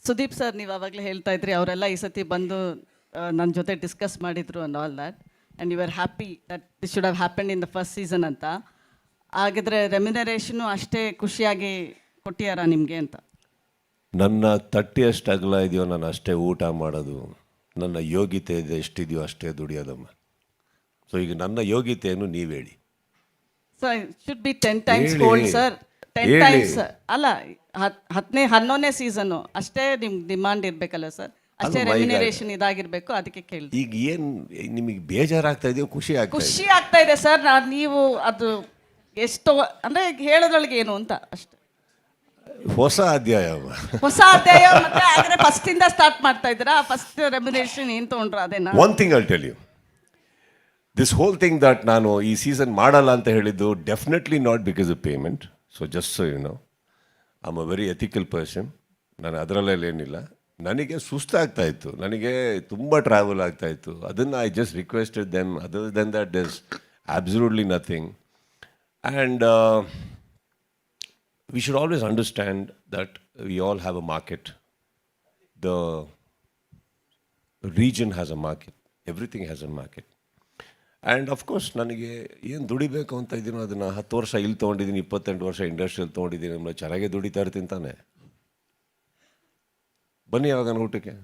Sudeep sir, ನೀವು ಆವಾಗಲೇ ಹೇಳ್ತಾ ಇದ್ರಿ ಅವರೆಲ್ಲ ಈ ಸತಿ ಬಂದು ನನ್ನ ಜೊತೆ ಡಿಸ್ಕಸ್ ಮಾಡಿದ್ರು and all that, and you are happy that this should have happen in the first season ಅಂತ. ಹಾಗಿದ್ರೆ ರೆಮ್ಯುನರೇಷನು ಅಷ್ಟೇ ಖುಷಿಯಾಗಿ ಕೊಟ್ಟಿಯಾರ ನಿಮಗೆ ಅಂತ? ನನ್ನ ತಟ್ಟೆ ಎಷ್ಟು ಅಗಲ ಇದೆಯೋ ನಾನು ಅಷ್ಟೇ ಊಟ ಮಾಡೋದು, ನನ್ನ ಯೋಗ್ಯತೆ ಇದೆ ಎಷ್ಟಿದೆಯೋ ಅಷ್ಟೇ ದುಡಿಯೋದಮ್ಮ. ಸೊ ಈಗ ನನ್ನ ಯೋಗ್ಯತೆಯನ್ನು ನೀವು ಹೇಳಿ. ಸರ್ ಶುಡ್ ಬಿ 10 times ಹೇಳಿ. ಗೋಲ್ಡ್ ಸರ್, 10 ಹೇಳಿ. times ಅಲ್ಲ, 11ನೇ ಸೀಸನು ಅಷ್ಟೇ ನಿಮ್ಗೆ ಡಿಮಾಂಡ್ ಇರಬೇಕಲ್ಲ ಸರ್, ಅಷ್ಟೇ ಅಲ್ವಾ, ಈಗ- ರೆಮ್ಯುನರೇಷನ್ ಇದಾಗಿರಬೇಕು, ಅದಕ್ಕೆ ಕೇಳಿದೆ. ಈಗ ಏನು ನಿಮಗೆ ಬೇಜಾರಾಗ್ತಾ ಇದೆಯೋ ಖುಷಿ ಆಗ್ತಾ ಇದೆ? ಖುಷಿ ಆಗ್ತಾ ಇದೆ ಸರ್, ನೀವು ಅದು ಎಷ್ಟು ಅಂದರೆ ಹೇಳೋದ್ರೊಳಗೆ ಏನು ಅಂತ ಅಷ್ಟೇ. ಹೊಸ ಅಧ್ಯಾಯ ಅಮ್ಮ. ಹೊಸ ಅಧ್ಯಾಯ ಮತ್ತೆ ಆದರೆ ಫಸ್ಟಿಂದ ಸ್ಟಾರ್ಟ್ ಮಾಡ್ತಾ ಇದ್ದೀರಾ? ಫಸ್ಟ್ ರೆಮ್ಯುನರೇಷನ್ ಏನು ತೊಗೊಂಡ್ರ ಅದೇನಾ? One thing I'll tell you, this whole thing that ನಾನು ಈ ಸೀಸನ್ ಮಾಡಲ್ಲ ಅಂತ ಹೇಳಿದ್ದು definitely not because of payment. So just so you know, I am a very ethical person. ನಾನು ಅದರಲ್ಲೆಲ್ಲ ಏನಿಲ್ಲ. ನನಗೆ ಸುಸ್ತಾಗ್ತಾ ಇತ್ತು, ನನಗೆ ತುಂಬ ಟ್ರಾವೆಲ್ ಆಗ್ತಾ ಇತ್ತು. ಅದನ್ನು I just requested them. Other than that is absolutely nothing. And we should always understand that we all have a market. The region has a market. Everything has a market. And of course, ನನಗೆ ಏನು ದುಡಿಬೇಕು ಅಂತ ಇದ್ದೀನೋ ಅದನ್ನು 10 ವರ್ಷ ಇಲ್ಲಿ ತೊಗೊಂಡಿದ್ದೀನಿ, 28 ವರ್ಷ ಇಂಡಸ್ಟ್ರಿಯಲ್ಲಿ ತೊಗೊಂಡಿದ್ದೀನಿ. ಚೆನ್ನಾಗೆ ದುಡಿತಾ ಇರ್ತೀನಿ ತಾನೆ. ಬನ್ನಿ ಯಾವಾಗ ಊಟಕ್ಕೆ.